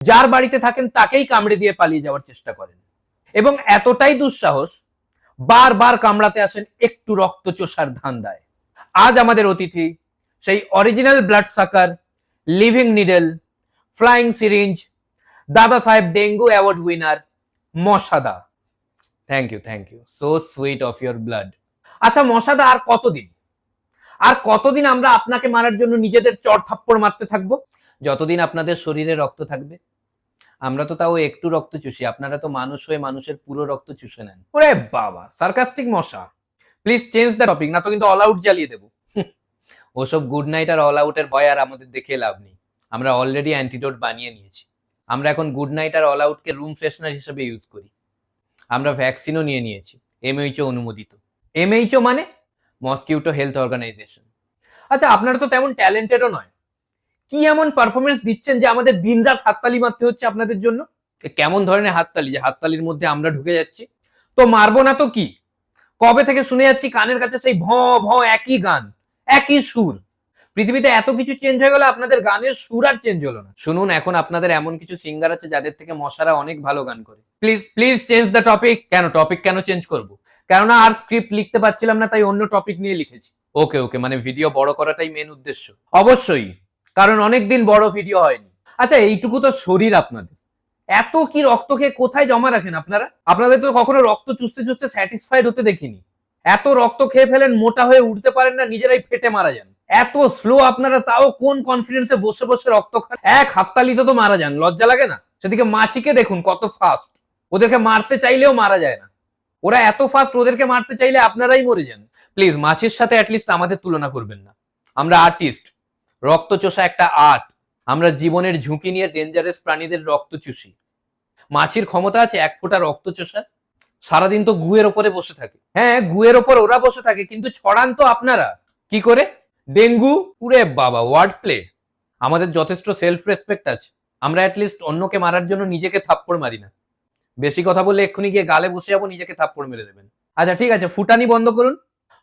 যার বাড়িতে থাকেন তাকেই কামড়ে দিয়ে পালিয়ে যাওয়ার চেষ্টা করেন এবং এতটাই দুঃসাহস বারবার কামড়াতে আসেন একটু রক্ত চোষার ধান্দায়। আজ আমাদের অতিথি সেই original blood sucker, living needle, flying syringe, দাদা সাহেব ডেঙ্গু অ্যাওয়ার্ড উইনার মশাদা। Thank you so sweet of your blood. আচ্ছা মশাদা, আর কতদিন আমরা আপনাকে মারার জন্য নিজেদের চড় থাপ্পড় মারতে থাকবো? যতদিন আপনাদের শরীরে রক্ত থাকবে। আমরা তো তাও একটু রক্ত চুষি, আপনারা তো মানুষ হয়ে মানুষের পুরো রক্ত চুষে নেন। ওরে বাবা, সার্কাস্টিক মশা, প্লিজ চেঞ্জ দ্য টপিক, না তো কিন্তু অল আউট জ্বালিয়ে দেবো। ওসব গুড নাইট আর অল আউটের ভয় আর আমাদের দেখে লাভ নেই, আমরা অলরেডি অ্যান্টিডোট বানিয়ে নিয়েছি। আমরা এখন গুড নাইট আর অল আউটকে রুম ফ্রেশনার হিসেবে ইউজ করি। আমরা ভ্যাকসিনও নিয়ে নিয়েছি, এমএইচও অনুমোদিত। এমএইচও মানে মসকিউটো হেলথ অর্গানাইজেশন। আচ্ছা আপনারা তো তেমন ট্যালেন্টেডও নয়, কি এমন পারফরমেন্স দিচ্ছেন যে আমাদের দিনরাত হাততালি মারতে হচ্ছে আপনাদের জন্য? কেমন ধরনের হাততালি যে হাততালির মধ্যে আমরা ঢুকে যাচ্ছি? তো মারবো না তো কি, কবে থেকে শুনে যাচ্ছি কানের কাছে সেই ভ ভ একই গান, একই সুর। পৃথিবীতে এত কিছু চেঞ্জ হয়ে গেল, আপনাদের গানের সুর আর চেঞ্জ হলো না। শুনুন, এখন আপনাদের এমন কিছু সিঙ্গার আছে যাদের থেকে মশারা অনেক ভালো গান করে। Please change the topic. Topic কেন চেঞ্জ করব? কেননা আর স্ক্রিপ্ট লিখতে পারছিলাম না, তাই অন্য টপিক নিয়ে লিখেছি। ওকে, মানে ভিডিও বড় করাটাই মেন উদ্দেশ্য? অবশ্যই, কারণ অনেকদিন বড় ভিডিও হয়নি। আচ্ছা এইটুকু তো শরীর আপনাদের, এত কি রক্ত খেয়ে কোথায় জমা রাখেন আপনারা? আপনাদের তো কখনো রক্ত চুষতে চুষতে স্যাটিসফাইড হতে দেখিনি। এত রক্ত খেয়ে ফেলেন, মোটা হয়ে উঠতে পারেন না, নিজেরাই ফেটে মারা যান। এত স্লো আপনারা, তাও কোন কনফিডেন্সে বসে বসে রক্ত খান? এক হাততালিতে তো মারা যান, লজ্জা লাগে না? সেদিকে মাছিকে দেখুন কত ফাস্ট, ওদেরকে মারতে চাইলেও মারা যায় না। ওরা এত ফাস্ট, ওদেরকে মারতে চাইলে আপনারাই মরে যান। প্লিজ মাছির সাথে অ্যাটলিস্ট আমাদের তুলনা করবেন না। আমরা আর্টিস্ট, রক্ত চোষা একটা আর্ট। আমরা জীবনের ঝুঁকি নিয়ে ডেঞ্জারাস প্রাণীদের রক্ত চুষি। মাছির ক্ষমতা আছে এক ফোঁটা রক্ত চোষা? সারাদিন তো গুয়ের ওপরে বসে থাকে। হ্যাঁ, গুয়ের ওপর ওরা বসে থাকে, কিন্তু ছড়ান তো আপনারা। কি করে? ডেঙ্গু? উরে বাবা, ওয়ার্ড প্লে। আমাদের যথেষ্ট সেলফ রেসপেক্ট আছে, আমরা অ্যাটলিস্ট অন্যকে মারার জন্য নিজেকে থাপ্পড় মারি না। বেশি কথা বললে এক্ষুনি গিয়ে গালে বসে যাবো, নিজেকে থাপ্পড় মেরে দেবেন। আচ্ছা ঠিক আছে, ফুটানি বন্ধ করুন।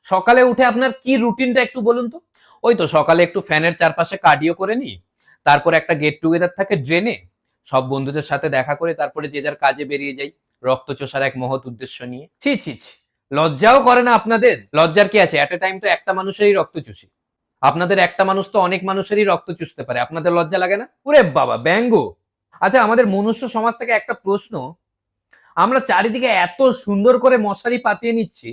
সকালে উঠে আপনার কি রুটিনটা একটু বলুন তো। ওই তো সকালে একটু ফ্যানের চারপাশে কার্ডিও করে নি, তারপর একটা গেট টুগেদার থাকে ড্রেনে, সব বন্ধুদের সাথে দেখা করে তারপরে যে যার কাজে বেরিয়ে যাই রক্ত চোষার এক মহৎ উদ্দেশ্য নিয়ে। ছি, লজ্জাও করে না আপনাদের? লজ্জার কি আছে, এট এ টাইম তো একটা মানুষেরই রক্ত চুষি। আপনাদের একটা মানুষ তো অনেক মানুষেরই রক্ত চুষতে পারে, আপনাদের লজ্জা লাগে না? ওরে বাবা, ব্যঙ্গ। আচ্ছা আমাদের মনুষ্য সমাজ থেকে একটা প্রশ্ন, আমরা চারিদিকে এত সুন্দর করে মশারি পাতিয়ে নিচ্ছি,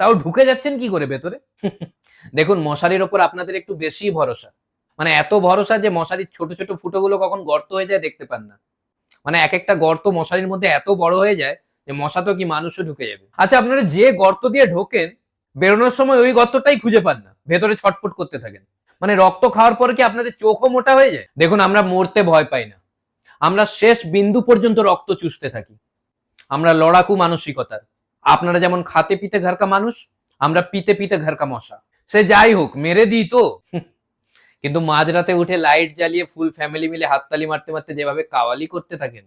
তাও ঢুকে যাচ্ছেন কি করে ভেতরে? দেখুন, মশারির ওপর আপনাদের একটু বেশি ভরসা, মানে এত ভরসা যে মশারির ছোট ছোট ফুটোগুলো কখন গর্ত হয়ে যায় দেখতে পান না। মানে এক একটা গর্ত মশারির মধ্যে এত বড় হয়ে যায় যে মশা তো কি মানুষও ঢুকে যাবে। আচ্ছা আপনারা যে গর্ত দিয়ে ঢোকেন, বেরোনোর সময় ওই গর্তটাই খুঁজে পান না, ভেতরে ছটফট করতে থাকেন। মানে রক্ত খাওয়ার পরে কি আপনাদের চোখও মোটা হয়ে যায়? দেখুন, আমরা মরতে ভয় পাই না, আমরা শেষ বিন্দু পর্যন্ত রক্ত চুষতে থাকি। আমরা লড়াকু মানসিকতার। আপনারা যেমন খাতে পিতে ঘরকা মানুষ, আমরা পিতে পিতে ঘরকা মশা। সে যাই হোক, মেরে দিই তো। কিন্তু মাঝরাতে উঠে লাইট জ্বালিয়ে ফুল ফ্যামিলি মিলে হাততালি মারতে মারতে যেভাবে কাওয়ালি করতে থাকেন,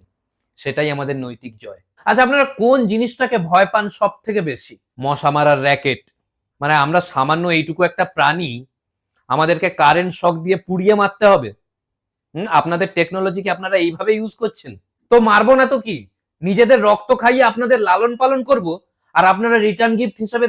সেটাই আমাদের নৈতিক জয়। আচ্ছা আপনারা কোন জিনিসটাকে ভয় পান সব থেকে বেশি? মশা মারার র্যাকেট। মানে আমরা সামান্য এইটুকু একটা প্রাণী, আমাদেরকে কারেন্ট শক দিয়ে পুড়িয়ে মারতে হবে? আপনাদের টেকনোলজিকে আপনারা এইভাবে ইউজ করছেন? তো মারবো না তো কি, নিজেদের রক্ত খাইয়ে আপনাদের লালন পালন করব, আর আপনারা রিটার্ন গিফট হিসেবে